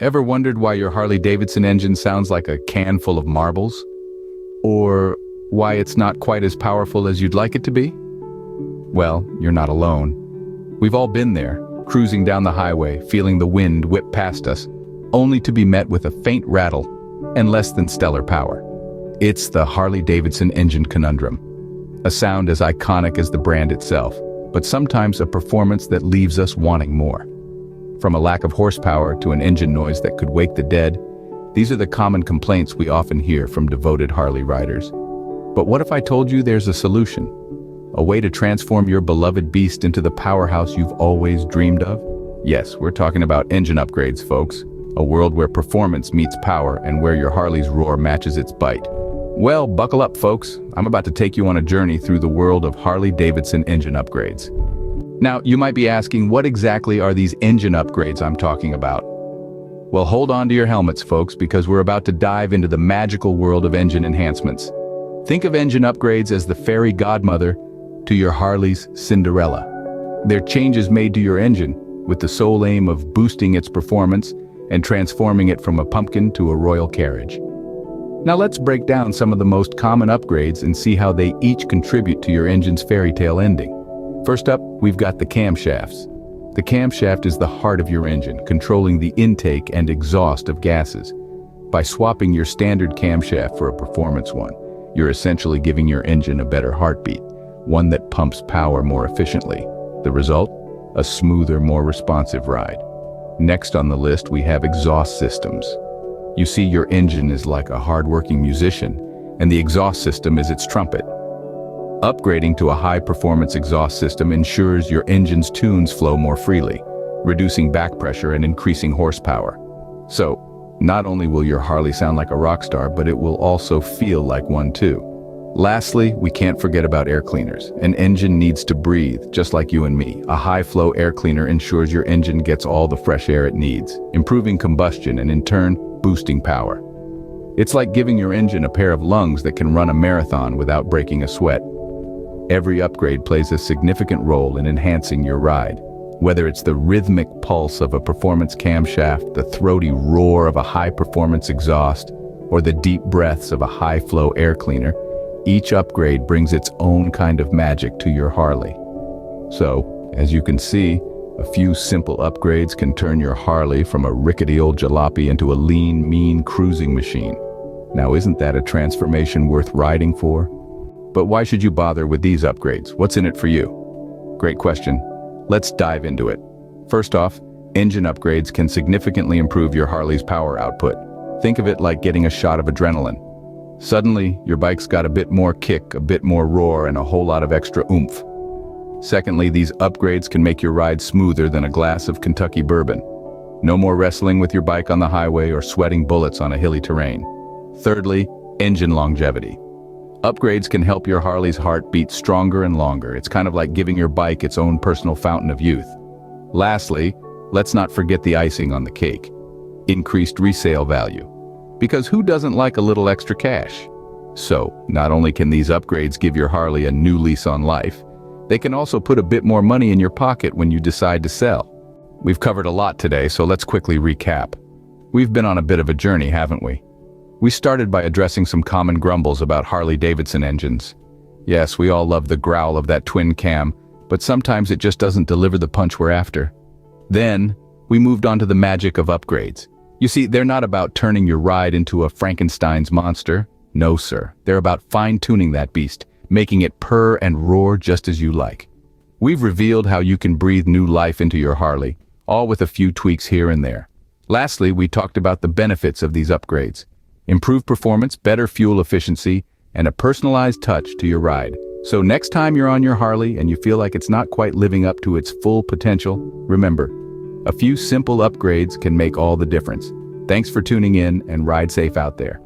Ever wondered why your Harley-Davidson engine sounds like a can full of marbles? Or why it's not quite as powerful as you'd like it to be? Well, you're not alone. We've all been there, cruising down the highway, feeling the wind whip past us, only to be met with a faint rattle and less than stellar power. It's the Harley-Davidson engine conundrum. A sound as iconic as the brand itself, but sometimes a performance that leaves us wanting more. From a lack of horsepower to an engine noise that could wake the dead, these are the common complaints we often hear from devoted Harley riders. But what if I told you there's a solution? A way to transform your beloved beast into the powerhouse you've always dreamed of? Yes, we're talking about engine upgrades, folks. A world where performance meets power and where your Harley's roar matches its bite. Well, buckle up, folks. I'm about to take you on a journey through the world of Harley-Davidson engine upgrades. Now, you might be asking, what exactly are these engine upgrades I'm talking about? Well, hold on to your helmets, folks, because we're about to dive into the magical world of engine enhancements. Think of engine upgrades as the fairy godmother to your Harley's Cinderella. They're changes made to your engine with the sole aim of boosting its performance and transforming it from a pumpkin to a royal carriage. Now let's break down some of the most common upgrades and see how they each contribute to your engine's fairy tale ending. First up, we've got the camshafts. The camshaft is the heart of your engine, controlling the intake and exhaust of gases. By swapping your standard camshaft for a performance one, you're essentially giving your engine a better heartbeat, one that pumps power more efficiently. The result? A smoother, more responsive ride. Next on the list, we have exhaust systems. You see, your engine is like a hard-working musician, and the exhaust system is its trumpet. Upgrading to a high-performance exhaust system ensures your engine's tunes flow more freely, reducing back pressure and increasing horsepower. So, not only will your Harley sound like a rock star, but it will also feel like one too. Lastly, we can't forget about air cleaners. An engine needs to breathe, just like you and me. A high-flow air cleaner ensures your engine gets all the fresh air it needs, improving combustion and in turn, boosting power. It's like giving your engine a pair of lungs that can run a marathon without breaking a sweat. Every upgrade plays a significant role in enhancing your ride. Whether it's the rhythmic pulse of a performance camshaft, the throaty roar of a high-performance exhaust, or the deep breaths of a high-flow air cleaner, each upgrade brings its own kind of magic to your Harley. So, as you can see, a few simple upgrades can turn your Harley from a rickety old jalopy into a lean, mean cruising machine. Now, isn't that a transformation worth riding for? But why should you bother with these upgrades? What's in it for you? Great question. Let's dive into it. First off, engine upgrades can significantly improve your Harley's power output. Think of it like getting a shot of adrenaline. Suddenly, your bike's got a bit more kick, a bit more roar, and a whole lot of extra oomph. Secondly, these upgrades can make your ride smoother than a glass of Kentucky bourbon. No more wrestling with your bike on the highway or sweating bullets on a hilly terrain. Thirdly, engine longevity. Upgrades can help your Harley's heart beat stronger and longer. It's kind of like giving your bike its own personal fountain of youth. Lastly, let's not forget the icing on the cake. Increased resale value. Because who doesn't like a little extra cash? So, not only can these upgrades give your Harley a new lease on life, they can also put a bit more money in your pocket when you decide to sell. We've covered a lot today, so let's quickly recap. We've been on a bit of a journey, haven't we? We started by addressing some common grumbles about Harley-Davidson engines. Yes, we all love the growl of that twin cam, but sometimes it just doesn't deliver the punch we're after. Then, we moved on to the magic of upgrades. You see, they're not about turning your ride into a Frankenstein's monster. No, sir. They're about fine-tuning that beast, making it purr and roar just as you like. We've revealed how you can breathe new life into your Harley, all with a few tweaks here and there. Lastly, we talked about the benefits of these upgrades. Improved performance, better fuel efficiency, and a personalized touch to your ride. So next time you're on your Harley and you feel like it's not quite living up to its full potential, remember, a few simple upgrades can make all the difference. Thanks for tuning in and ride safe out there.